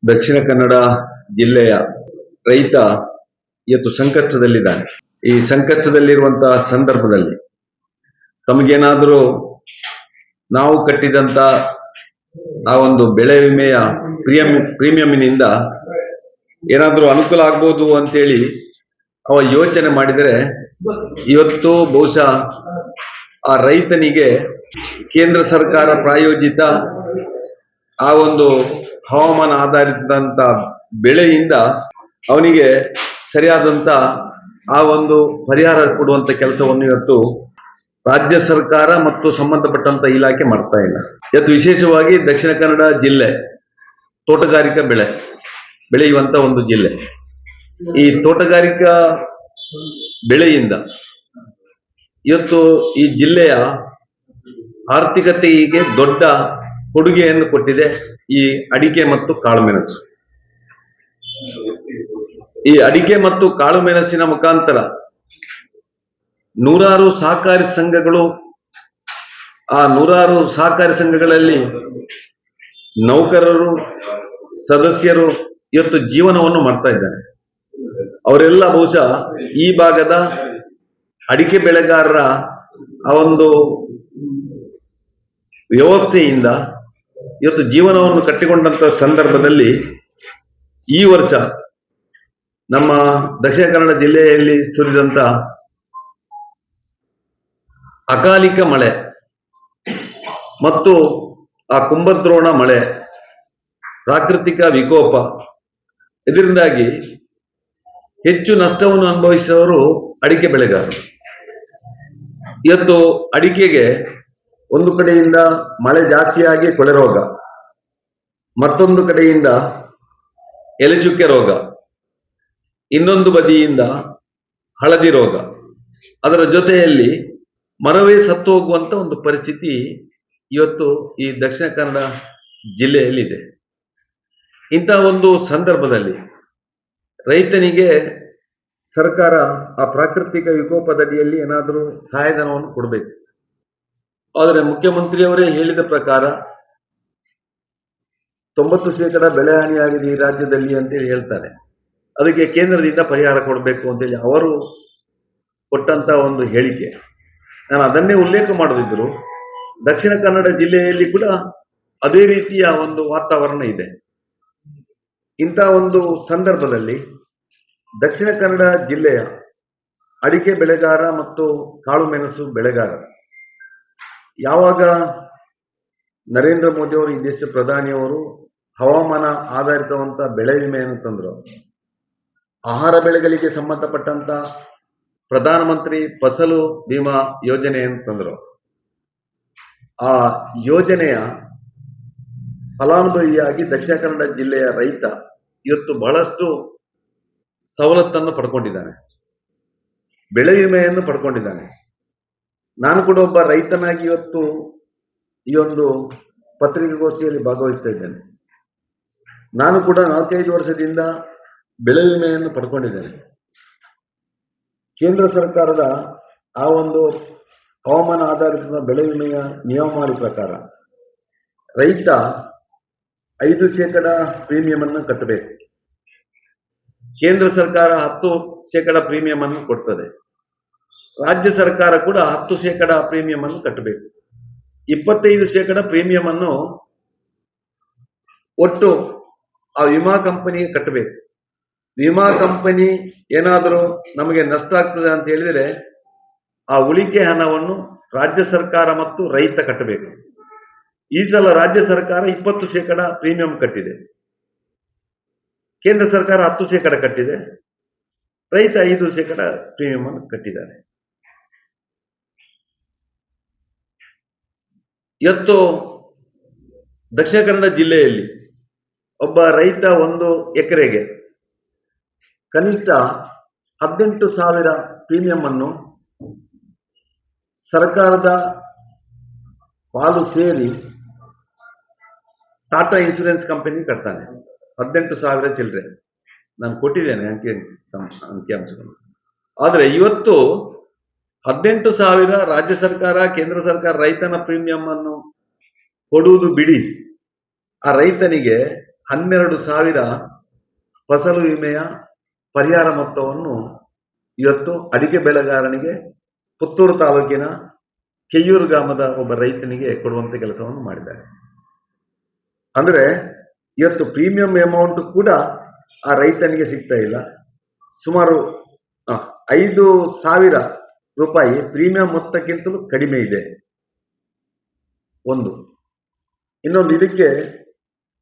ದಕ್ಷಿಣ ಕನ್ನಡ ಜಿಲ್ಲೆಯ ರೈತ ಇವತ್ತು ಸಂಕಷ್ಟದಲ್ಲಿದ್ದಾನೆ. ಈ ಸಂಕಷ್ಟದಲ್ಲಿರುವಂತಹ ಸಂದರ್ಭದಲ್ಲಿ ತಮಗೇನಾದರೂ ನಾವು ಕಟ್ಟಿದಂತ ಆ ಒಂದು ಬೆಳೆ ವಿಮೆಯ ಪ್ರೀಮಿಯಂನಿಂದ ಏನಾದರೂ ಅನುಕೂಲ ಆಗ್ಬೋದು ಅಂತೇಳಿ ಅವ ಯೋಚನೆ ಮಾಡಿದರೆ ಇವತ್ತು ಬಹುಶಃ ಆ ರೈತನಿಗೆ ಕೇಂದ್ರ ಸರ್ಕಾರ ಪ್ರಾಯೋಜಿತ ಆ ಒಂದು ಹವಾಮಾನ ಆಧಾರಿತಂತ ಬೆಳೆಯಿಂದ ಅವನಿಗೆ ಸರಿಯಾದಂತ ಆ ಒಂದು ಪರಿಹಾರ ಕೊಡುವಂತ ಕೆಲಸವನ್ನು ಇವತ್ತು ರಾಜ್ಯ ಸರ್ಕಾರ ಮತ್ತು ಸಂಬಂಧಪಟ್ಟಂತ ಇಲಾಖೆ ಮಾಡ್ತಾ ಇಲ್ಲ. ಇವತ್ತು ವಿಶೇಷವಾಗಿ ದಕ್ಷಿಣ ಕನ್ನಡ ಜಿಲ್ಲೆ ತೋಟಗಾರಿಕಾ ಬೆಳೆಯುವಂತ ಒಂದು ಜಿಲ್ಲೆ. ಈ ತೋಟಗಾರಿಕಾ ಬೆಳೆಯಿಂದ ಇವತ್ತು ಈ ಜಿಲ್ಲೆಯ ಆರ್ಥಿಕತೆಗೆ ದೊಡ್ಡ ಕೊಡುಗೆಯನ್ನು ಕೊಟ್ಟಿದೆ ಈ ಅಡಿಕೆ ಮತ್ತು ಕಾಳುಮೆಣಸು. ಈ ಅಡಿಕೆ ಮತ್ತು ಕಾಳುಮೆಣಸಿನ ಮುಖಾಂತರ ನೂರಾರು ಸಹಕಾರಿ ಸಂಘಗಳು, ಆ ನೂರಾರು ಸಹಕಾರಿ ಸಂಘಗಳಲ್ಲಿ ನೌಕರರು, ಸದಸ್ಯರು ಇವತ್ತು ಜೀವನವನ್ನು ಮಾಡ್ತಾ ಇದ್ದಾರೆ. ಅವರೆಲ್ಲ ಬಹುಶಃ ಈ ಭಾಗದ ಅಡಿಕೆ ಬೆಳೆಗಾರರ ಆ ಒಂದು ವ್ಯವಸ್ಥೆಯಿಂದ ಇವತ್ತು ಜೀವನವನ್ನು ಕಟ್ಟಿಕೊಂಡಂತ ಸಂದರ್ಭದಲ್ಲಿ ಈ ವರ್ಷ ನಮ್ಮ ದಕ್ಷಿಣ ಕನ್ನಡ ಜಿಲ್ಲೆಯಲ್ಲಿ ಸುರಿದಂತ ಅಕಾಲಿಕ ಮಳೆ ಮತ್ತು ಆ ಕುಂಭದ್ರೋಣ ಮಳೆ, ಪ್ರಾಕೃತಿಕ ವಿಕೋಪ, ಇದರಿಂದಾಗಿ ಹೆಚ್ಚು ನಷ್ಟವನ್ನು ಅನುಭವಿಸಿದವರು ಅಡಿಕೆ ಬೆಳೆಗಾರರು. ಇವತ್ತು ಅಡಿಕೆಗೆ ಒಂದು ಕಡೆಯಿಂದ ಮಳೆ ಜಾಸ್ತಿಯಾಗಿ ಕೊಳೆ ರೋಗ, ಮತ್ತೊಂದು ಕಡೆಯಿಂದ ಎಲೆಚುಕ್ಕೆ ರೋಗ, ಇನ್ನೊಂದು ಬದಿಯಿಂದ ಹಳದಿ ರೋಗ, ಅದರ ಜೊತೆಯಲ್ಲಿ ಮರವೇ ಸತ್ತು ಹೋಗುವಂತ ಒಂದು ಪರಿಸ್ಥಿತಿ ಇವತ್ತು ಈ ದಕ್ಷಿಣ ಕನ್ನಡ ಜಿಲ್ಲೆಯಲ್ಲಿದೆ. ಇಂತಹ ಒಂದು ಸಂದರ್ಭದಲ್ಲಿ ರೈತನಿಗೆ ಸರ್ಕಾರ ಆ ಪ್ರಾಕೃತಿಕ ವಿಕೋಪದಡಿಯಲ್ಲಿ ಏನಾದರೂ ಸಹಾಯಧನವನ್ನು ಕೊಡಬೇಕು. ಆದರೆ ಮುಖ್ಯಮಂತ್ರಿಯವರೇ ಹೇಳಿದ ಪ್ರಕಾರ 90% ಬೆಳೆ ಹಾನಿಯಾಗಿದೆ ಈ ರಾಜ್ಯದಲ್ಲಿ ಅಂತೇಳಿ ಹೇಳ್ತಾರೆ. ಅದಕ್ಕೆ ಕೇಂದ್ರದಿಂದ ಪರಿಹಾರ ಕೊಡಬೇಕು ಅಂತೇಳಿ ಅವರು ಕೊಟ್ಟಂತ ಒಂದು ಹೇಳಿಕೆ. ನಾನು ಅದನ್ನೇ ಉಲ್ಲೇಖ ಮಾಡದಿದ್ರು ದಕ್ಷಿಣ ಕನ್ನಡ ಜಿಲ್ಲೆಯಲ್ಲಿ ಕೂಡ ಅದೇ ರೀತಿಯ ಒಂದು ವಾತಾವರಣ ಇದೆ. ಇಂಥ ಒಂದು ಸಂದರ್ಭದಲ್ಲಿ ದಕ್ಷಿಣ ಕನ್ನಡ ಜಿಲ್ಲೆಯ ಅಡಿಕೆ ಬೆಳೆಗಾರ ಮತ್ತು ಕಾಳುಮೆಣಸು ಬೆಳೆಗಾರ, ಯಾವಾಗ ನರೇಂದ್ರ ಮೋದಿ ಅವರು, ಈ ದೇಶದ ಪ್ರಧಾನಿಯವರು ಹವಾಮಾನ ಆಧಾರಿತವಂತ ಬೆಳೆ ವಿಮೆಯನ್ನು ತಂದರು, ಆಹಾರ ಬೆಳೆಗಳಿಗೆ ಸಂಬಂಧಪಟ್ಟಂತ ಪ್ರಧಾನಮಂತ್ರಿ ಫಸಲು ಬಿಮಾ ಯೋಜನೆಯನ್ನು ತಂದರು, ಆ ಯೋಜನೆಯ ಫಲಾನುಭವಿಯಾಗಿ ದಕ್ಷಿಣ ಕನ್ನಡ ಜಿಲ್ಲೆಯ ರೈತ ಇವತ್ತು ಬಹಳಷ್ಟು ಸವಲತ್ತನ್ನು ಪಡ್ಕೊಂಡಿದ್ದಾನೆ, ಬೆಳೆ ವಿಮೆಯನ್ನು ಪಡ್ಕೊಂಡಿದ್ದಾನೆ. ನಾನು ಕೂಡ ಒಬ್ಬ ರೈತನಾಗಿ ಇವತ್ತು ಈ ಒಂದು ಪತ್ರಿಕಾಗೋಷ್ಠಿಯಲ್ಲಿ ಭಾಗವಹಿಸ್ತಾ ಇದ್ದೇನೆ. ನಾನು ಕೂಡ 4-5 ವರ್ಷದಿಂದ ಬೆಳೆ ವಿಮೆಯನ್ನು ಪಡ್ಕೊಂಡಿದ್ದೇನೆ. ಕೇಂದ್ರ ಸರ್ಕಾರದ ಆ ಒಂದು ಹವಾಮಾನ ಆಧಾರಿತ ಬೆಳೆ ವಿಮೆಯ ನಿಯಮಾವಳಿ ಪ್ರಕಾರ ರೈತ 5% ಪ್ರೀಮಿಯಂ ಅನ್ನು ಕಟ್ಟಬೇಕು. ಕೇಂದ್ರ ಸರ್ಕಾರ 10% ಪ್ರೀಮಿಯಂ ಅನ್ನು ಕೊಡ್ತದೆ. ರಾಜ್ಯ ಸರ್ಕಾರ ಕೂಡ 10% ಪ್ರೀಮಿಯಂ ಅನ್ನು ಕಟ್ಟಬೇಕು. 25% ಪ್ರೀಮಿಯಂ ಅನ್ನು ಒಟ್ಟು ಆ ವಿಮಾ ಕಂಪನಿಗೆ ಕಟ್ಟಬೇಕು. ವಿಮಾ ಕಂಪನಿ ಏನಾದರೂ ನಮಗೆ ನಷ್ಟ ಆಗ್ತದೆ ಅಂತ ಹೇಳಿದರೆ ಆ ಉಳಿಕೆ ಹಣವನ್ನು ರಾಜ್ಯ ಸರ್ಕಾರ ಮತ್ತು ರೈತ ಕಟ್ಟಬೇಕು. ಈ ಸಲ ರಾಜ್ಯ ಸರ್ಕಾರ 20% ಪ್ರೀಮಿಯಂ ಕಟ್ಟಿದೆ, ಕೇಂದ್ರ ಸರ್ಕಾರ 10% ಕಟ್ಟಿದೆ, ರೈತ 5% ಪ್ರೀಮಿಯಂ ಅನ್ನು ಕಟ್ಟಿದ್ದಾರೆ. ಇವತ್ತು ದಕ್ಷಿಣ ಕನ್ನಡ ಜಿಲ್ಲೆಯಲ್ಲಿ ಒಬ್ಬ ರೈತ 1 ಎಕರೆಗೆ ಕನಿಷ್ಠ 18,000 ಪ್ರೀಮಿಯಂ ಅನ್ನು ಸರ್ಕಾರದ ಪಾಲು ಸೇರಿ ಟಾಟಾ ಇನ್ಶೂರೆನ್ಸ್ ಕಂಪನಿ ಕಟ್ತಾನೆ. 18,000 ಚಿಲ್ಲರೆ ನಾನು ಕೊಟ್ಟಿದ್ದೇನೆ ಅಂಕಿಅಂಶಗಳು. ಆದರೆ ಇವತ್ತು 18,000 ರಾಜ್ಯ ಸರ್ಕಾರ, ಕೇಂದ್ರ ಸರ್ಕಾರ ರೈತನ ಪ್ರೀಮಿಯಂ ಅನ್ನು ಕೊಡುವುದು ಬಿಡಿ, ಆ ರೈತನಿಗೆ 12,000 ಫಸಲು ವಿಮೆಯ ಪರಿಹಾರ ಮೊತ್ತವನ್ನು ಇವತ್ತು ಅಡಿಕೆ ಬೆಳೆಗಾರನಿಗೆ ಪುತ್ತೂರು ತಾಲೂಕಿನ ಕೆಯ್ಯೂರು ಗ್ರಾಮದ ಒಬ್ಬ ರೈತನಿಗೆ ಕೊಡುವಂತ ಕೆಲಸವನ್ನು ಮಾಡಿದ್ದಾರೆ. ಅಂದ್ರೆ ಇವತ್ತು ಪ್ರೀಮಿಯಂ ಅಮೌಂಟ್ ಕೂಡ ಆ ರೈತನಿಗೆ ಸಿಗ್ತಾ ಇಲ್ಲ. ಸುಮಾರು 5,000 ರೂಪಾಯಿ ಪ್ರೀಮಿಯಂ ಮೊತ್ತಕ್ಕಿಂತಲೂ ಕಡಿಮೆ ಇದೆ. ಒಂದು. ಇನ್ನೊಂದು, ಇದಕ್ಕೆ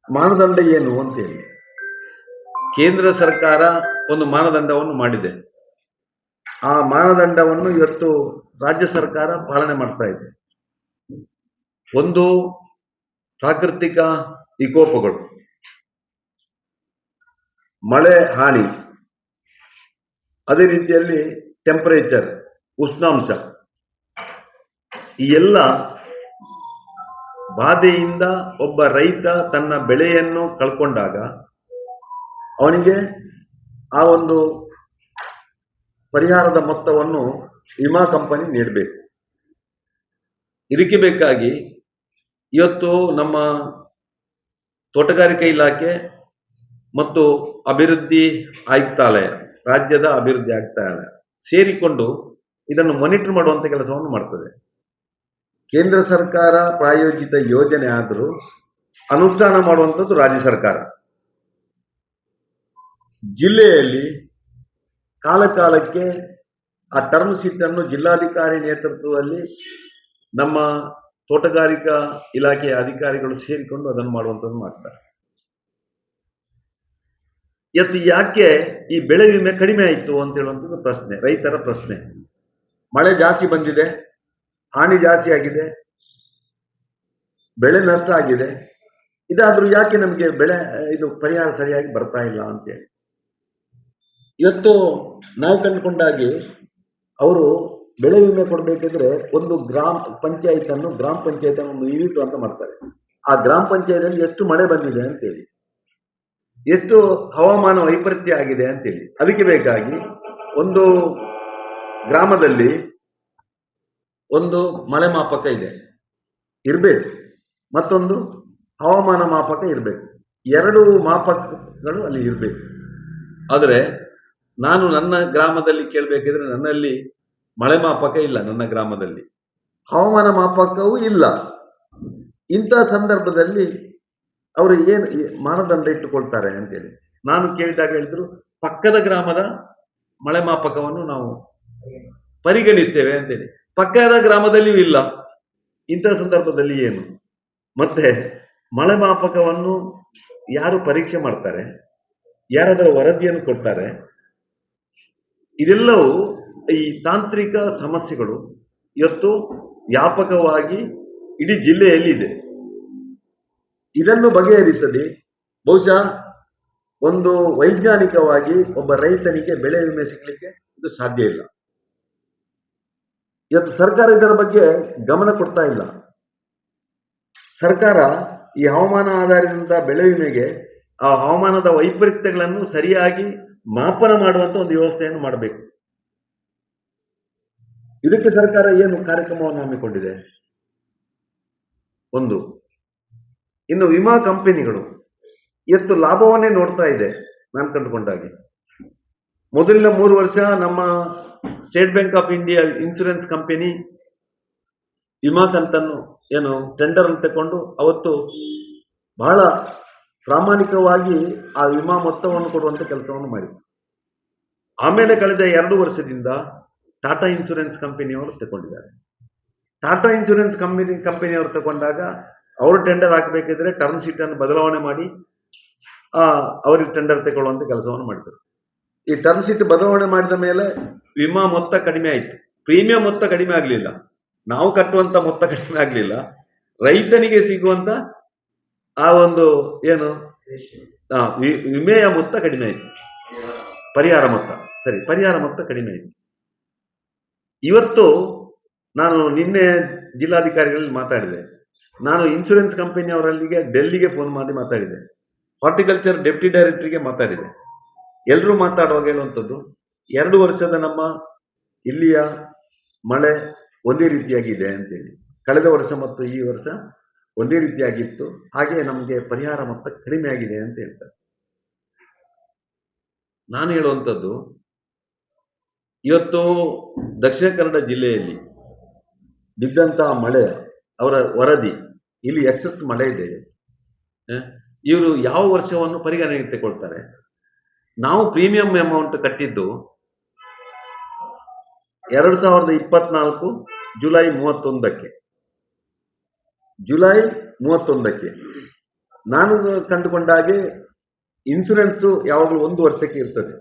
ಮಾನದಂಡ ಏನು ಅಂತೇಳಿ ಕೇಂದ್ರ ಸರ್ಕಾರ ಒಂದು ಮಾನದಂಡವನ್ನು ಮಾಡಿದೆ. ಆ ಮಾನದಂಡವನ್ನು ಇವತ್ತು ರಾಜ್ಯ ಸರ್ಕಾರ ಪಾಲನೆ ಮಾಡ್ತಾ ಇದೆ. ಒಂದು, ಪ್ರಾಕೃತಿಕ ವಿಕೋಪಗಳು, ಮಳೆ ಹಾನಿ, ಅದೇ ರೀತಿಯಲ್ಲಿ ಟೆಂಪರೇಚರ್, ಉಷ್ಣಾಂಶ, ಈ ಎಲ್ಲ ಬಾಧೆಯಿಂದ ಒಬ್ಬ ರೈತ ತನ್ನ ಬೆಳೆಯನ್ನು ಕಳ್ಕೊಂಡಾಗ ಅವನಿಗೆ ಆ ಒಂದು ಪರಿಹಾರದ ಮೊತ್ತವನ್ನು ವಿಮಾ ಕಂಪನಿ ನೀಡಬೇಕು. ಇದಕ್ಕೆ ಬೇಕಾಗಿ ಇವತ್ತು ನಮ್ಮ ತೋಟಗಾರಿಕೆ ಇಲಾಖೆ ಮತ್ತು ಅಭಿವೃದ್ಧಿ ಆಯುಕ್ತಾಲಯ, ರಾಜ್ಯದ ಅಭಿವೃದ್ಧಿ ಆಯುಕ್ತಾಲಯ ಸೇರಿಕೊಂಡು ಇದನ್ನು ಮಾನಿಟರ್ ಮಾಡುವಂತ ಕೆಲಸವನ್ನು ಮಾಡ್ತದೆ. ಕೇಂದ್ರ ಸರ್ಕಾರ ಪ್ರಾಯೋಜಿತ ಯೋಜನೆ ಆದರೂ ಅನುಷ್ಠಾನ ಮಾಡುವಂಥದ್ದು ರಾಜ್ಯ ಸರ್ಕಾರ. ಜಿಲ್ಲೆಯಲ್ಲಿ ಕಾಲಕಾಲಕ್ಕೆ ಆ ಟರ್ಮ್ ಶೀಟ್ ಅನ್ನು ಜಿಲ್ಲಾಧಿಕಾರಿ ನೇತೃತ್ವದಲ್ಲಿ ನಮ್ಮ ತೋಟಗಾರಿಕಾ ಇಲಾಖೆಯ ಅಧಿಕಾರಿಗಳು ಸೇರಿಕೊಂಡು ಅದನ್ನು ಮಾಡುವಂಥದ್ದು ಮಾಡ್ತಾರೆ. ಇವತ್ತು ಯಾಕೆ ಈ ಬೆಳೆ ವಿಮೆ ಕಡಿಮೆ ಆಯಿತು ಅಂತ ಹೇಳುವಂಥದ್ದು ಪ್ರಶ್ನೆ, ರೈತರ ಪ್ರಶ್ನೆ. ಮಳೆ ಜಾಸ್ತಿ ಬಂದಿದೆ, ಹಾನಿ ಜಾಸ್ತಿ ಆಗಿದೆ, ಬೆಳೆ ನಷ್ಟ ಆಗಿದೆ. ಇದಾದ್ರೂ ಯಾಕೆ ನಮಗೆ ಇದು ಪರಿಹಾರ ಸರಿಯಾಗಿ ಬರ್ತಾ ಇಲ್ಲ ಅಂತೇಳಿ ಇವತ್ತು ನಾವು ಕಂಡುಕೊಂಡಾಗಿ ಅವರು ಬೆಳೆ ವಿಮೆ ಕೊಡಬೇಕಿದ್ರೆ ಒಂದು ಗ್ರಾಮ ಪಂಚಾಯತ್ ಅನ್ನು ಒಂದು ಯೂನಿಟ್ ಅಂತ ಮಾಡ್ತಾರೆ. ಆ ಗ್ರಾಮ ಪಂಚಾಯತ್ ಎಷ್ಟು ಮಳೆ ಬಂದಿದೆ ಅಂತೇಳಿ, ಎಷ್ಟು ಹವಾಮಾನ ವೈಪರೀತ್ಯ ಆಗಿದೆ ಅಂತೇಳಿ, ಅದಕ್ಕೆ ಬೇಕಾಗಿ ಒಂದು ಗ್ರಾಮದಲ್ಲಿ ಒಂದು ಮಳೆ ಮಾಪಕ ಇರಬೇಕು, ಮತ್ತೊಂದು ಹವಾಮಾನ ಮಾಪಕ ಇರಬೇಕು. ಎರಡು ಮಾಪಕಗಳು ಅಲ್ಲಿ ಇರಬೇಕು. ಆದರೆ ನಾನು ನನ್ನ ಗ್ರಾಮದಲ್ಲಿ ಕೇಳಬೇಕಿದ್ರೆ ನನ್ನಲ್ಲಿ ಮಳೆ ಮಾಪಕ ಇಲ್ಲ, ನನ್ನ ಗ್ರಾಮದಲ್ಲಿ ಹವಾಮಾನ ಮಾಪಕವೂ ಇಲ್ಲ. ಇಂಥ ಸಂದರ್ಭದಲ್ಲಿ ಅವರು ಏನು ಮಾನದಂಡ ಇಟ್ಟುಕೊಳ್ತಾರೆ ಅಂತೇಳಿ ನಾನು ಕೇಳಿದಾಗ ಹೇಳಿದ್ರು, ಪಕ್ಕದ ಗ್ರಾಮದ ಮಳೆ ಮಾಪಕವನ್ನು ನಾವು ಪರಿಗಣಿಸ್ತೇವೆ ಅಂತೇಳಿ. ಪಕ್ಕದ ಗ್ರಾಮದಲ್ಲಿಯೂ ಇಲ್ಲ. ಇಂಥ ಸಂದರ್ಭದಲ್ಲಿ ಏನು? ಮತ್ತೆ ಮಳೆ ಮಾಪಕವನ್ನು ಯಾರು ಪರೀಕ್ಷೆ ಮಾಡ್ತಾರೆ, ಯಾರಾದರೂ ವರದಿಯನ್ನು ಕೊಡ್ತಾರೆ? ಇದೆಲ್ಲವೂ ಈ ತಾಂತ್ರಿಕ ಸಮಸ್ಯೆಗಳು ಇವತ್ತು ವ್ಯಾಪಕವಾಗಿ ಇಡೀ ಜಿಲ್ಲೆಯಲ್ಲಿ ಇದೆ. ಇದನ್ನು ಬಗೆಹರಿಸದೆ ಬಹುಶಃ ಒಂದು ವೈಜ್ಞಾನಿಕವಾಗಿ ಒಬ್ಬ ರೈತನಿಗೆ ಬೆಳೆ ವಿಮೆ ಸಿಗ್ಲಿಕ್ಕೆ ಇದು ಸಾಧ್ಯ ಇಲ್ಲ. ಇವತ್ತು ಸರ್ಕಾರ ಇದರ ಬಗ್ಗೆ ಗಮನ ಕೊಡ್ತಾ ಇಲ್ಲ. ಸರ್ಕಾರ ಈ ಹವಾಮಾನ ಆಧಾರಿತ ಬೆಳೆ ವಿಮೆಗೆ ಆ ಹವಾಮಾನದ ವೈಪರೀತ್ಯಗಳನ್ನು ಸರಿಯಾಗಿ ಮಾಪನ ಮಾಡುವಂತ ಒಂದು ವ್ಯವಸ್ಥೆಯನ್ನು ಮಾಡಬೇಕು. ಇದಕ್ಕೆ ಸರ್ಕಾರ ಏನು ಕಾರ್ಯಕ್ರಮವನ್ನು ಹಮ್ಮಿಕೊಂಡಿದೆ? ಒಂದು. ಇನ್ನು ವಿಮಾ ಕಂಪನಿಗಳು ಇವತ್ತು ಲಾಭವನ್ನೇ ನೋಡ್ತಾ ಇದೆ. ನಾನು ಕಂಡುಕೊಂಡಾಗೆ ಮೊದಲಿನ 3 ವರ್ಷ ನಮ್ಮ state bank of India insurance company ವಿಮಾ ಕಂತನ್ನು ಏನು ಟೆಂಡರ್ ಅಂತ ತಗೊಂಡು ಅವತ್ತು ಬಹಳ ಪ್ರಾಮಾಣಿಕವಾಗಿ ಆ ವಿಮಾ ಮೊತ್ತವನ್ನು ಕೊಡುವಂತ ಕೆಲಸವನ್ನು ಮಾಡಿದ್ರು. ಆಮೇಲೆ ಕಳೆದ 2 ವರ್ಷದಿಂದ ಟಾಟಾ ಇನ್ಶೂರೆನ್ಸ್ ಕಂಪನಿಯವರು ತಗೊಂಡಿದ್ದಾರೆ. ಟಾಟಾ ಇನ್ಶೂರೆನ್ಸ್ ಕಂಪನಿಯವರು ತಗೊಂಡಾಗ ಅವರು ಟೆಂಡರ್ ಹಾಕಬೇಕಿದ್ರೆ ಟರ್ಮ್ ಶೀಟ್ ಅನ್ನು ಬದಲಾವಣೆ ಮಾಡಿ ಅವರಿಗೆ ಟೆಂಡರ್ ತಗೊಳ್ಳುವಂತ ಕೆಲಸವನ್ನು ಮಾಡಿದರು. ಈ ಟರ್ಮ್ ಶೀಟ್ ಬದಲಾವಣೆ ಮಾಡಿದ ಮೇಲೆ ವಿಮಾ ಮೊತ್ತ ಕಡಿಮೆ ಆಯಿತು, ಪ್ರೀಮಿಯಂ ಮೊತ್ತ ಕಡಿಮೆ ಆಗಲಿಲ್ಲ, ನಾವು ಕಟ್ಟುವಂತ ಮೊತ್ತ ಕಡಿಮೆ ಆಗಲಿಲ್ಲ, ರೈತನಿಗೆ ಸಿಗುವಂತ ಆ ಒಂದು ಏನು ವಿಮೆಯ ಮೊತ್ತ ಕಡಿಮೆ ಆಯಿತು, ಪರಿಹಾರ ಮೊತ್ತ ಕಡಿಮೆ ಆಯಿತು. ಇವತ್ತು ನಾನು ನಿನ್ನೆ ಜಿಲ್ಲಾಧಿಕಾರಿಗಳಲ್ಲಿ ಮಾತಾಡಿದೆ. ನಾನು ಇನ್ಶೂರೆನ್ಸ್ ಕಂಪನಿ ಅವರಲ್ಲಿಗೆ ಡೆಲ್ಲಿಗೆ ಫೋನ್ ಮಾಡಿ ಮಾತಾಡಿದೆ, ಹಾರ್ಟಿಕಲ್ಚರ್ ಡೆಪ್ಟಿ ಡೈರೆಕ್ಟರ್ಗೆ ಮಾತಾಡಿದೆ. ಎಲ್ಲರೂ ಮಾತಾಡುವಾಗ ಹೇಳುವಂಥದ್ದು, 2 ವರ್ಷದ ನಮ್ಮ ಇಲ್ಲಿಯ ಮಳೆ ಒಂದೇ ರೀತಿಯಾಗಿದೆ ಅಂತೇಳಿ. ಕಳೆದ ವರ್ಷ ಮತ್ತು ಈ ವರ್ಷ ಒಂದೇ ರೀತಿಯಾಗಿತ್ತು, ಹಾಗೆ ನಮಗೆ ಪರಿಹಾರ ಮೊತ್ತ ಕಡಿಮೆ ಆಗಿದೆ ಅಂತ ಹೇಳ್ತಾರೆ. ನಾನು ಹೇಳುವಂಥದ್ದು, ಇವತ್ತು ದಕ್ಷಿಣ ಕನ್ನಡ ಜಿಲ್ಲೆಯಲ್ಲಿ ಬಿದ್ದಂತಹ ಮಳೆ, ಅವರ ವರದಿ, ಇಲ್ಲಿ ಎಕ್ಸಸ್ ಮಳೆ ಇದೆ. ಇವರು ಯಾವ ವರ್ಷವನ್ನು ಪರಿಗಣನೆಗೆ ತಗೊಳ್ತಾರೆ? ನಾವು ಪ್ರೀಮಿಯಂ ಅಮೌಂಟ್ ಕಟ್ಟಿದ್ದು 2024 ಜುಲೈ 31ಕ್ಕೆ. ಜುಲೈ 31ಕ್ಕೆ ನಾನು ಕಂಡುಕೊಂಡ ಹಾಗೆ ಇನ್ಸೂರೆನ್ಸ್ ಯಾವಾಗಲೂ 1 ವರ್ಷಕ್ಕೆ ಇರ್ತದೆ,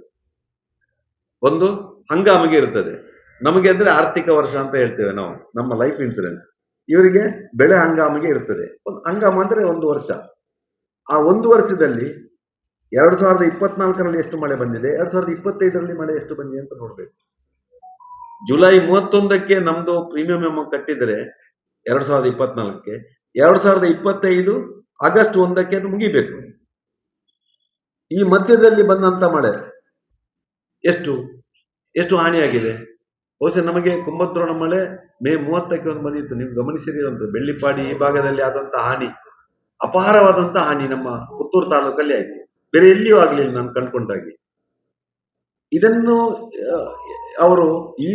ಒಂದು ಹಂಗಾಮಿಗೆ ಇರ್ತದೆ. ನಮಗೆ ಅಂದ್ರೆ ಆರ್ಥಿಕ ವರ್ಷ ಅಂತ ಹೇಳ್ತೇವೆ ನಾವು, ನಮ್ಮ ಲೈಫ್ ಇನ್ಸೂರೆನ್ಸ್. ಇವರಿಗೆ ಬೆಳೆ ಹಂಗಾಮಿಗೆ ಇರ್ತದೆ. ಹಂಗಾಮ ಅಂದ್ರೆ 1 ವರ್ಷ. ಆ 1 ವರ್ಷದಲ್ಲಿ 2024ರಲ್ಲಿ ಎಷ್ಟು ಮಳೆ ಬಂದಿದೆ, 2025ರಲ್ಲಿ ಮಳೆ ಎಷ್ಟು ಬಂದಿದೆ ಅಂತ ನೋಡ್ಬೇಕು. ಜುಲೈ 31ಕ್ಕೆ ನಮ್ದು ಪ್ರೀಮಿಯಂ ಅಮೌಂಟ್ ಕಟ್ಟಿದ್ರೆ 2024ಕ್ಕೆ, 2025 ಆಗಸ್ಟ್ 1ಕ್ಕೆ ಅದು ಮುಗಿಬೇಕು. ಈ ಮಧ್ಯದಲ್ಲಿ ಬಂದಂತ ಮಳೆ ಎಷ್ಟು ಹಾನಿಯಾಗಿದೆ? ಬಹುಶಃ ನಮಗೆ ಕುಂಭದ್ರೋಣ ಮಳೆ ಮೇ 30ಕ್ಕೆ ಒಂದು ಬಂದಿತ್ತು. ನೀವು ಗಮನಿಸಿರುವಂತ ಬೆಳ್ಳಿಪಾಡಿ ಈ ಭಾಗದಲ್ಲಿ ಆದಂತ ಹಾನಿ, ಅಪಾರವಾದಂತ ಹಾನಿ ನಮ್ಮ ಪುತ್ತೂರು ತಾಲೂಕಲ್ಲಿ ಆಯ್ತು. ಬೇರೆ ಎಲ್ಲಿಯೂ ಆಗ್ಲಿಲ್ಲ ನಾನು ಕಂಡ್ಕೊಂಡಾಗಿ. ಇದನ್ನು ಅವರು ಈ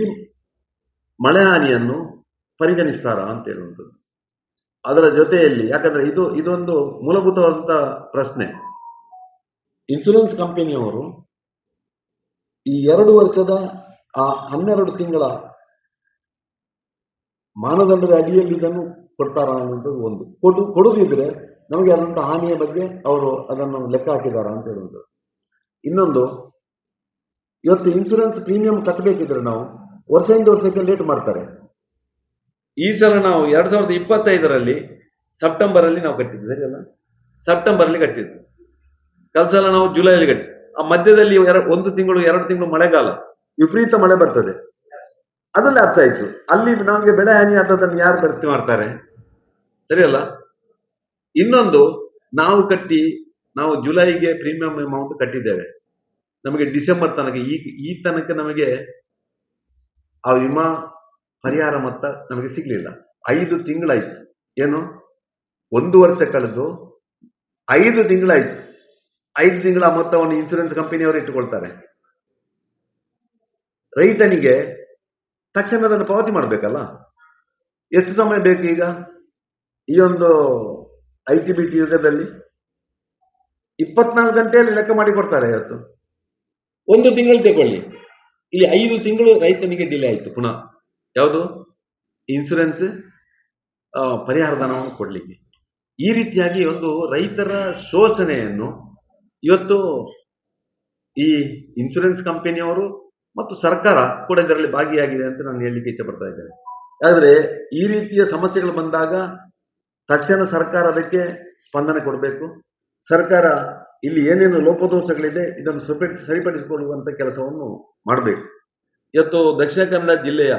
ಮಳೆ ಹಾನಿಯನ್ನು ಪರಿಗಣಿಸ್ತಾರ ಅಂತ ಹೇಳುವಂಥದ್ದು. ಅದರ ಜೊತೆಯಲ್ಲಿ, ಯಾಕಂದ್ರೆ ಇದೊಂದು ಮೂಲಭೂತವಾದಂತ ಪ್ರಶ್ನೆ. ಇನ್ಶೂರೆನ್ಸ್ ಕಂಪನಿಯವರು ಈ 2 ವರ್ಷದ ಆ 12 ತಿಂಗಳ ಮಾನದಂಡದ ಅಡಿಯಲ್ಲಿ ಇದನ್ನು ಕೊಡ್ತಾರ ಅನ್ನುವಂಥದ್ದು ಒಂದು. ಕೊಡುದಿದ್ರೆ ನಮಗೆ ಆದಂತ ಹಾನಿಯ ಬಗ್ಗೆ ಅವರು ಅದನ್ನು ಲೆಕ್ಕ ಹಾಕಿದಾರ ಅಂತ ಹೇಳುವುದು. ಇನ್ನೊಂದು, ಇವತ್ತು ಇನ್ಶೂರೆನ್ಸ್ ಪ್ರೀಮಿಯಂ ಕಟ್ಟಬೇಕಿದ್ರೆ ನಾವು ವರ್ಷದಿಂದ ವರ್ಷಕ್ಕೆ ಲೇಟ್ ಮಾಡ್ತಾರೆ. ಈ ಸಲ ನಾವು 2025ರಲ್ಲಿ ಸೆಪ್ಟೆಂಬರ್ ಅಲ್ಲಿ ನಾವು ಕಟ್ಟಿದ್ವಿ, ಸರಿಯಲ್ಲ? ಸೆಪ್ಟೆಂಬರ್ ಅಲ್ಲಿ ಕಟ್ಟಿದ್ವಿ. ಕಳೆದ ಸಲ ನಾವು ಜುಲೈಲಿ ಕಟ್ಟಿದ್ವಿ. ಆ ಮಧ್ಯದಲ್ಲಿ 1 ತಿಂಗಳು 2 ತಿಂಗಳು ಮಳೆಗಾಲ, ವಿಪರೀತ ಮಳೆ ಬರ್ತದೆ, ಅದು ಲ್ಯಾಪ್ಸ್ ಆಯ್ತು. ಅಲ್ಲಿ ನಮಗೆ ಬೆಳೆ ಹಾನಿ ಆದದನ್ನು ಯಾರು ಭರ್ತಿ ಮಾಡ್ತಾರೆ? ಸರಿಯಲ್ಲ? ಇನ್ನೊಂದು, ನಾವು ಜುಲೈಗೆ ಪ್ರೀಮಿಯಂ ಅಮೌಂಟ್ ಕಟ್ಟಿದ್ದೇವೆ. ನಮಗೆ ಡಿಸೆಂಬರ್ ತನಕ ಈ ತನಕ ನಮಗೆ ಆ ವಿಮಾ ಪರಿಹಾರ ಮೊತ್ತ ನಮಗೆ ಸಿಗ್ಲಿಲ್ಲ. 5 ತಿಂಗಳಾಯ್ತು. ಏನು, 1 ವರ್ಷ ಕಳೆದು 5 ತಿಂಗಳಾಯ್ತು. 5 ತಿಂಗಳ ಮೊತ್ತವನ್ನು ಇನ್ಶೂರೆನ್ಸ್ ಕಂಪನಿಯವರು ಇಟ್ಟುಕೊಳ್ತಾರೆ. ರೈತನಿಗೆ ತಕ್ಷಣ ಅದನ್ನು ಪಾವತಿ ಮಾಡಬೇಕಲ್ಲ. ಎಷ್ಟು ಸಮಯ ಬೇಕು ಈಗ? ಈ ಒಂದು ITBT ಯುಗದಲ್ಲಿ 24 ಗಂಟೆಯಲ್ಲಿ ಲೆಕ್ಕ ಮಾಡಿ ಕೊಡ್ತಾರೆ. ಇವತ್ತು 1 ತಿಂಗಳು ತಗೊಳ್ಳಿ, ಇಲ್ಲಿ 5 ತಿಂಗಳು ರೈತನಿಗೆ ಡಿಲೇ ಆಯ್ತು. ಪುನಃ ಯಾವುದು, ಇನ್ಶೂರೆನ್ಸ್ ಪರಿಹಾರ ಧನವನ್ನು ಕೊಡ್ಲಿಕ್ಕೆ. ಈ ರೀತಿಯಾಗಿ ಒಂದು ರೈತರ ಶೋಷಣೆಯನ್ನು ಇವತ್ತು ಈ ಇನ್ಶೂರೆನ್ಸ್ ಕಂಪನಿಯವರು ಮತ್ತು ಸರ್ಕಾರ ಕೂಡ ಇದರಲ್ಲಿ ಭಾಗಿಯಾಗಿದೆ ಅಂತ ನಾನು ಹೇಳಲಿಕ್ಕೆ ಇಚ್ಛೆ ಪಡ್ತಾ ಇದ್ದೇನೆ. ಆದ್ರೆ ಈ ರೀತಿಯ ಸಮಸ್ಯೆಗಳು ಬಂದಾಗ ತಕ್ಷಣ ಸರ್ಕಾರ ಅದಕ್ಕೆ ಸ್ಪಂದನೆ ಕೊಡಬೇಕು. ಸರ್ಕಾರ ಇಲ್ಲಿ ಏನೇನು ಲೋಪದೋಷಗಳಿದೆ ಇದನ್ನು ಸರಿಪಡಿಸಿಕೊಳ್ಳುವಂತ ಕೆಲಸವನ್ನು ಮಾಡಬೇಕು. ಇವತ್ತು ದಕ್ಷಿಣ ಕನ್ನಡ ಜಿಲ್ಲೆಯ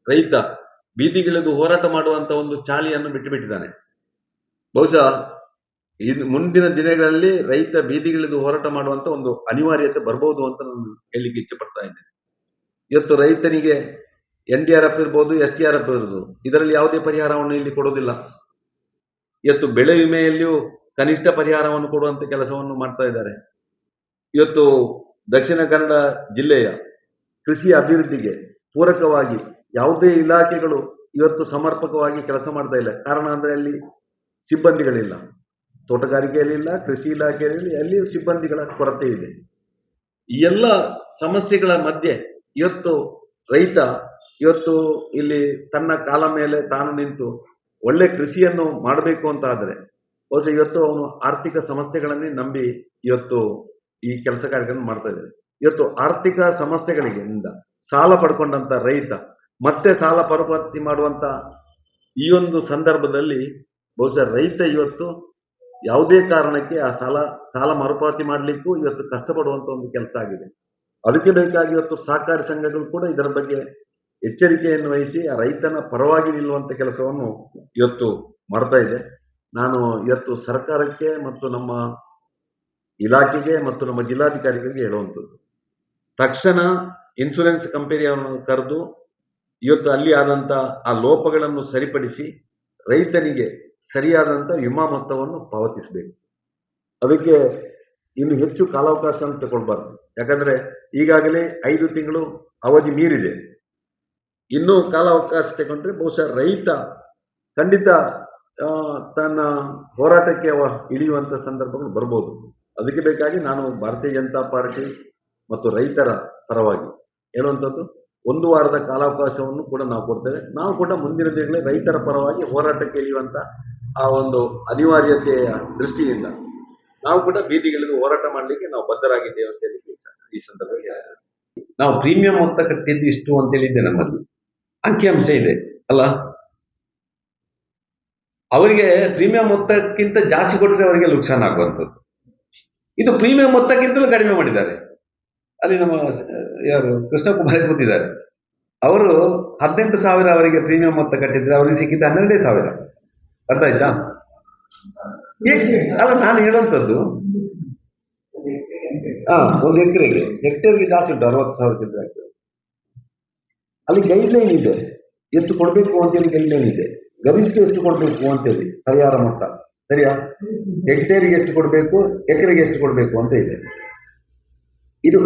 ರೈತ ಬೀದಿಗಿಳಿದು ಹೋರಾಟ ಮಾಡುವಂತ ಒಂದು ಚಾಲಿಯನ್ನು ಬಿಟ್ಟಿದ್ದಾನೆ. ಬಹುಶಃ ಮುಂದಿನ ದಿನಗಳಲ್ಲಿ ರೈತ ಬೀದಿಗಿಳಿದು ಹೋರಾಟ ಮಾಡುವಂತ ಒಂದು ಅನಿವಾರ್ಯತೆ ಬರಬಹುದು ಅಂತ ನಾನು ಹೇಳಲಿಕ್ಕೆ ಇಚ್ಛೆ ಪಡ್ತಾ ಇದ್ದೇನೆ. ಇವತ್ತು ರೈತನಿಗೆ NDRF ಇರ್ಬೋದು, SDRF ಇರ್ಬೋದು, ಇದರಲ್ಲಿ ಯಾವುದೇ ಪರಿಹಾರವನ್ನು ಇಲ್ಲಿ ಕೊಡೋದಿಲ್ಲ. ಇವತ್ತು ಬೆಳೆ ವಿಮೆಯಲ್ಲಿಯೂ ಕನಿಷ್ಠ ಪರಿಹಾರವನ್ನು ಕೊಡುವಂತ ಕೆಲಸವನ್ನು ಮಾಡ್ತಾ ಇದ್ದಾರೆ. ಇವತ್ತು ದಕ್ಷಿಣ ಕನ್ನಡ ಜಿಲ್ಲೆಯ ಕೃಷಿ ಅಭಿವೃದ್ಧಿಗೆ ಪೂರಕವಾಗಿ ಯಾವುದೇ ಇಲಾಖೆಗಳು ಇವತ್ತು ಸಮರ್ಪಕವಾಗಿ ಕೆಲಸ ಮಾಡ್ತಾ ಇಲ್ಲ. ಕಾರಣ ಅಂದ್ರೆ ಅಲ್ಲಿ ಸಿಬ್ಬಂದಿಗಳಿಲ್ಲ, ತೋಟಗಾರಿಕೆಯಲ್ಲಿಲ್ಲ, ಕೃಷಿ ಇಲಾಖೆಯಲ್ಲಿ ಅಲ್ಲಿಯೂ ಸಿಬ್ಬಂದಿಗಳ ಕೊರತೆ ಇದೆ. ಈ ಎಲ್ಲ ಸಮಸ್ಯೆಗಳ ಮಧ್ಯೆ ಇವತ್ತು ರೈತ ಇಲ್ಲಿ ತನ್ನ ಕಾಲ ಮೇಲೆ ತಾನು ನಿಂತು ಒಳ್ಳೆ ಕೃಷಿಯನ್ನು ಮಾಡಬೇಕು ಅಂತ ಆದ್ರೆ ಬಹುಶಃ ಇವತ್ತು ಅವನು ಆರ್ಥಿಕ ಸಮಸ್ಯೆಗಳನ್ನೇ ನಂಬಿ ಇವತ್ತು ಈ ಕೆಲಸ ಕಾರ್ಯಗಳನ್ನು ಮಾಡ್ತಾ ಇದ್ದಾರೆ. ಇವತ್ತು ಆರ್ಥಿಕ ಸಮಸ್ಯೆಗಳಿಂದ ಸಾಲ ಪಡ್ಕೊಂಡಂತ ರೈತ ಮತ್ತೆ ಸಾಲ ಮರುಪಾವತಿ ಮಾಡುವಂತ ಈ ಒಂದು ಸಂದರ್ಭದಲ್ಲಿ ಬಹುಶಃ ರೈತ ಇವತ್ತು ಯಾವುದೇ ಕಾರಣಕ್ಕೆ ಆ ಸಾಲ ಮರುಪಾವತಿ ಮಾಡ್ಲಿಕ್ಕೂ ಇವತ್ತು ಕಷ್ಟಪಡುವಂತ ಒಂದು ಕೆಲಸ ಆಗಿದೆ. ಅದಕ್ಕೆ ಬೇಕಾಗಿ ಇವತ್ತು ಸಹಕಾರಿ ಸಂಘಗಳು ಕೂಡ ಇದರ ಬಗ್ಗೆ ಎಚ್ಚರಿಕೆಯನ್ನು ವಹಿಸಿ ಆ ರೈತನ ಪರವಾಗಿ ನಿಲ್ಲುವಂತ ಕೆಲಸವನ್ನು ಇವತ್ತು ಮಾಡ್ತಾ ಇದೆ. ನಾನು ಇವತ್ತು ಸರ್ಕಾರಕ್ಕೆ ಮತ್ತು ನಮ್ಮ ಇಲಾಖೆಗೆ ಮತ್ತು ನಮ್ಮ ಜಿಲ್ಲಾಧಿಕಾರಿಗಳಿಗೆ ಹೇಳುವಂಥದ್ದು, ತಕ್ಷಣ ಇನ್ಶೂರೆನ್ಸ್ ಕಂಪನಿಯನ್ನು ಕರೆದು ಇವತ್ತು ಅಲ್ಲಿ ಆದಂತ ಆ ಲೋಪಗಳನ್ನು ಸರಿಪಡಿಸಿ ರೈತನಿಗೆ ಸರಿಯಾದಂತ ವಿಮಾ ಮೊತ್ತವನ್ನು ಪಾವತಿಸಬೇಕು. ಅದಕ್ಕೆ ಇನ್ನು ಹೆಚ್ಚು ಕಾಲಾವಕಾಶ ಅಂತ ತಗೊಳ್ಬಾರ್ದು. ಯಾಕಂದ್ರೆ ಈಗಾಗಲೇ 5 ತಿಂಗಳು ಅವಧಿ ಮೀರಿದೆ. ಇನ್ನೂ ಕಾಲಾವಕಾಶ ತಗೊಂಡ್ರೆ ಬಹುಶಃ ರೈತ ಖಂಡಿತ ತನ್ನ ಹೋರಾಟಕ್ಕೆ ಇಳಿಯುವಂತ ಸಂದರ್ಭಗಳು ಬರ್ಬೋದು. ಅದಕ್ಕೆ ಬೇಕಾಗಿ ನಾನು ಭಾರತೀಯ ಜನತಾ ಪಾರ್ಟಿ ಮತ್ತು ರೈತರ ಪರವಾಗಿ ಹೇಳುವಂಥದ್ದು 1 ವಾರದ ಕಾಲಾವಕಾಶವನ್ನು ಕೂಡ ನಾವು ಕೊಡ್ತೇವೆ. ನಾವು ಕೂಡ ಮುಂದಿನ ದಿನಗಳಲ್ಲಿ ರೈತರ ಪರವಾಗಿ ಹೋರಾಟಕ್ಕೆ ಇಳಿಯುವಂತ ಆ ಒಂದು ಅನಿವಾರ್ಯತೆಯ ದೃಷ್ಟಿಯಿಂದ ನಾವು ಕೂಡ ಬೀದಿಗಳಿಗೆ ಹೋರಾಟ ಮಾಡಲಿಕ್ಕೆ ನಾವು ಬದ್ಧರಾಗಿದ್ದೇವೆ ಅಂತ ಹೇಳಿ ಈ ಸಂದರ್ಭದಲ್ಲಿ ನಾವು ಪ್ರೀಮಿಯಂ ಮೊತ್ತ ಕಟ್ಟಿದ್ದು ಇಷ್ಟು ಅಂತ ಹೇಳಿದ್ದೆ. ನಮ್ಮಲ್ಲಿ ಅಂಕಿಅಂಶ ಇದೆ ಅಲ್ಲ. ಅವರಿಗೆ ಪ್ರೀಮಿಯಂ ಮೊತ್ತಕ್ಕಿಂತ ಜಾಸ್ತಿ ಕೊಟ್ಟರೆ ಅವರಿಗೆ ನುಕ್ಸಾನ್ ಆಗುವಂಥದ್ದು. ಇದು ಪ್ರೀಮಿಯಂ ಮೊತ್ತಕ್ಕಿಂತಲೂ ಕಡಿಮೆ ಮಾಡಿದ್ದಾರೆ. ಅಲ್ಲಿ ನಮ್ಮ ಯಾರು ಕೃಷ್ಣ ಕುಮಾರ್ ಕೂತಿದ್ದಾರೆ, ಅವರು 18,000 ಅವರಿಗೆ ಪ್ರೀಮಿಯಂ ಮೊತ್ತ ಕಟ್ಟಿದ್ರೆ ಅವರಿಗೆ ಸಿಕ್ಕಿದ್ದು 12,000. ಅರ್ಥ ಆಯ್ತಾ? ಅಲ್ಲ, ನಾನು ಹೇಳುವಂಥದ್ದು ಒಂದು ಹೆಕ್ಟೇರ್ಗೆ ಜಾಸ್ತಿ ಉಂಟು, 60,000 ಚಿಲ್ಲರೆ ಆಗ್ತದೆ. ಅಲ್ಲಿ ಗೈಡ್ಲೈನ್ ಇದೆ, ಎಷ್ಟು ಕೊಡಬೇಕು ಅಂತೇಳಿ ಗೈಡ್ಲೈನ್ ಇದೆ. ಗರಿಷ್ಠ ಎಷ್ಟು ಕೊಡಬೇಕು ಅಂತೇಳಿ ಪರಿಹಾರ ಮೊತ್ತ, ಸರಿಯಾ? ಹೆಕ್ಟೇರಿಗೆ ಎಷ್ಟು ಕೊಡಬೇಕು, ಎಕರೆಗೆ ಎಷ್ಟು ಕೊಡಬೇಕು ಅಂತ ಇದೆ. ಇದು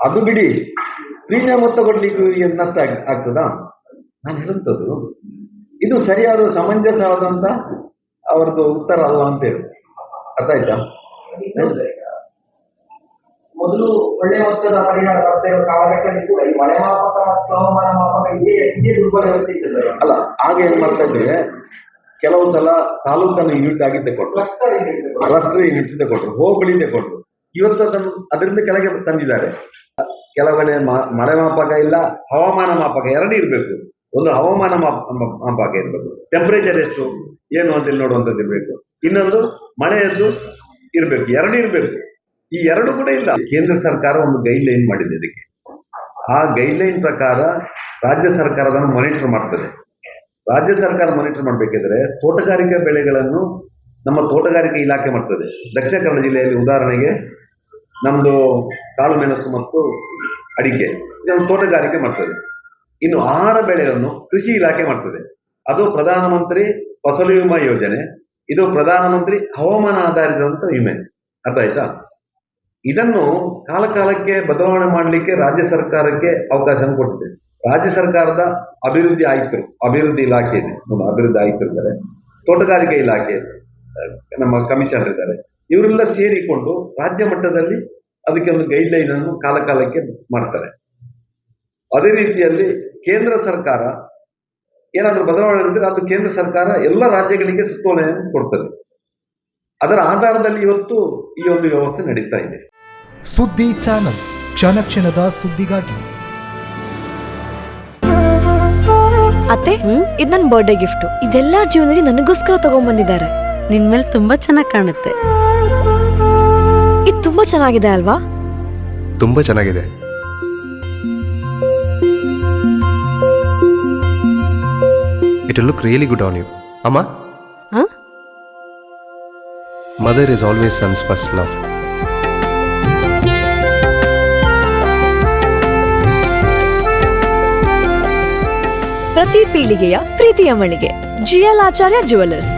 ಅದು ಬಿಡಿ, ಪ್ರೀಮಿಯಂ ಮೊತ್ತ ಕೊಡ್ಲಿಕ್ಕೆ ನಷ್ಟ ಆಗ್ತದಾ? ನಾನು ಹೇಳುವಂಥದ್ದು ಇದು ಸರಿಯಾದ ಸಮಂಜಸವಾದಂತ ಅವರದ್ದು ಉತ್ತರ ಅಲ್ಲ ಅಂತ ಹೇಳಿ. ಅರ್ಥ ಆಯ್ತಾ? ಮೊದಲು ಒಳ್ಳೆಯ ಮೊತ್ತದ ಪರಿಹಾರ ಬರ್ತಾ ಇರೋ ಕಾಲಘಟ್ಟದಲ್ಲಿ ಕೂಡ ಈ ಮಳೆ ಮಾಪಕ ಮತ್ತು ಹವಾಮಾನ ಮಾಪಕ ಇದೇ ದುರ್ಬಲ ವ್ಯವಸ್ಥೆ ಇರ್ತದೆ ಅಲ್ಲ. ಆಗ ಏನ್ ಮಾಡ್ತಾ ಇದ್ರೆ ಕೆಲವು ಸಲ ತಾಲೂಕನ್ನು ಯೂನಿಟ್ ಆಗಿ ತಗೊಂಡ್ರು, ಕ್ಲಸ್ಟರ್ ಯೂನಿಟ್ ತಗೊಂಡ್ರು, ಹೋಬಳಿ ತಗೊಂಡ್ರು. ಇವತ್ತು ಅದರಿಂದ ಕೆಳಗೆ ತಂದಿದ್ದಾರೆ. ಕೆಲವಡೆ ಮಳೆ ಮಾಪಕ ಇಲ್ಲ, ಹವಾಮಾನ ಮಾಪಕ ಎರಡು ಇರಬೇಕು. ಒಂದು ಹವಾಮಾನ ಮಾಪಕ ಇರಬೇಕು, ಟೆಂಪರೇಚರ್ ಎಷ್ಟು ಏನು ಅಂತೇಳಿ ನೋಡುವಂಥದ್ದು ಇರಬೇಕು. ಇನ್ನೊಂದು ಮಳೆಯದ್ದು ಇರಬೇಕು, ಎರಡು ಇರಬೇಕು. ಈ ಎರಡು ಕೂಡ ಇಲ್ಲ. ಕೇಂದ್ರ ಸರ್ಕಾರ ಒಂದು ಗೈಡ್ ಲೈನ್ ಮಾಡಿದೆ ಇದಕ್ಕೆ. ಆ ಗೈಡ್ ಲೈನ್ ಪ್ರಕಾರ ರಾಜ್ಯ ಸರ್ಕಾರ ಅದನ್ನು ಮಾನಿಟರ್ ಮಾಡ್ತದೆ. ರಾಜ್ಯ ಸರ್ಕಾರ ಮಾನಿಟರ್ ಮಾಡಬೇಕಿದ್ರೆ ತೋಟಗಾರಿಕಾ ಬೆಳೆಗಳನ್ನು ನಮ್ಮ ತೋಟಗಾರಿಕೆ ಇಲಾಖೆ ಮಾಡ್ತದೆ. ದಕ್ಷಿಣ ಕನ್ನಡ ಜಿಲ್ಲೆಯಲ್ಲಿ ಉದಾಹರಣೆಗೆ ನಮ್ದು ಕಾಳು ಮೆಣಸು ಮತ್ತು ಅಡಿಕೆ ಇದನ್ನು ತೋಟಗಾರಿಕೆ ಮಾಡ್ತದೆ. ಇನ್ನು ಆಹಾರ ಬೆಳೆಗಳನ್ನು ಕೃಷಿ ಇಲಾಖೆ ಮಾಡ್ತದೆ. ಅದು ಪ್ರಧಾನಮಂತ್ರಿ ಫಸಲು ವಿಮಾ ಯೋಜನೆ, ಇದು ಪ್ರಧಾನಮಂತ್ರಿ ಹವಾಮಾನ ಆಧಾರಿತ ವಿಮೆ. ಅರ್ಥ ಆಯ್ತಾ? ಇದನ್ನು ಕಾಲಕಾಲಕ್ಕೆ ಬದಲಾವಣೆ ಮಾಡಲಿಕ್ಕೆ ರಾಜ್ಯ ಸರ್ಕಾರಕ್ಕೆ ಅವಕಾಶ ಕೊಟ್ಟಿದೆ. ರಾಜ್ಯ ಸರ್ಕಾರದ ಅಭಿವೃದ್ಧಿ ಇಲಾಖೆ ಇದೆ, ಅಭಿವೃದ್ಧಿ ಆಯುಕ್ತರು ಇದ್ದಾರೆ, ತೋಟಗಾರಿಕೆ ಇಲಾಖೆ ನಮ್ಮ ಕಮಿಷನರ್ ಇದ್ದಾರೆ. ಇವರೆಲ್ಲ ಸೇರಿಕೊಂಡು ರಾಜ್ಯ ಮಟ್ಟದಲ್ಲಿ ಅದಕ್ಕೆ ಒಂದು ಗೈಡ್ ಲೈನ್ ಅನ್ನು ಕಾಲಕಾಲಕ್ಕೆ ಮಾಡ್ತಾರೆ. ಅದೇ ರೀತಿಯಲ್ಲಿ ಕೇಂದ್ರ ಸರ್ಕಾರ ಏನಾದರೂ ಬದಲಾವಣೆ ಇದ್ದರೆ ಅದು ಕೇಂದ್ರ ಸರ್ಕಾರ ಎಲ್ಲ ರಾಜ್ಯಗಳಿಗೆ ಸುತ್ತೋಲೆಯನ್ನು ಕೊಡ್ತದೆ. ಅದರ ಆಧಾರದಲ್ಲಿ ಇವತ್ತು ಈ ಒಂದು ವ್ಯವಸ್ಥೆ ನಡೀತಾ ಇದೆ. ಸುದ್ದಿ ಚಾನಲ್, ಕ್ಷಣ ಕ್ಷಣದ ಸುದ್ದಿಗಾಗಿ. ಅತ್ತೆ, ಇದು ನನ್ನ ಬರ್ಡೇ ಗಿಫ್ಟ್. ಇದೆಲ್ಲ ಜೀವನದಲ್ಲಿ ನನಗೋಸ್ಕರ ತಗೊಂಡ್ಬಂದಿದ್ದಾರೆ. ನಿನ್ ಮೇಲೆ ತುಂಬಾ ಚೆನ್ನಾಗಿ ಕಾಣುತ್ತೆ. ಇದು ತುಂಬಾ ಚೆನ್ನಾಗಿದೆ ಅಲ್ವಾ? ತುಂಬಾ ಚೆನ್ನಾಗಿದೆ. It will look really good on you. Amma? Huh? Mother is always son's first love. ಪ್ರತಿ ಪೀಳಿಗೆಯ ಪ್ರೀತಿಯ ಮಳಿಗೆ GL ಆಚಾರ್ಯ ಜುವೆಲ್ಲರ್ಸ್.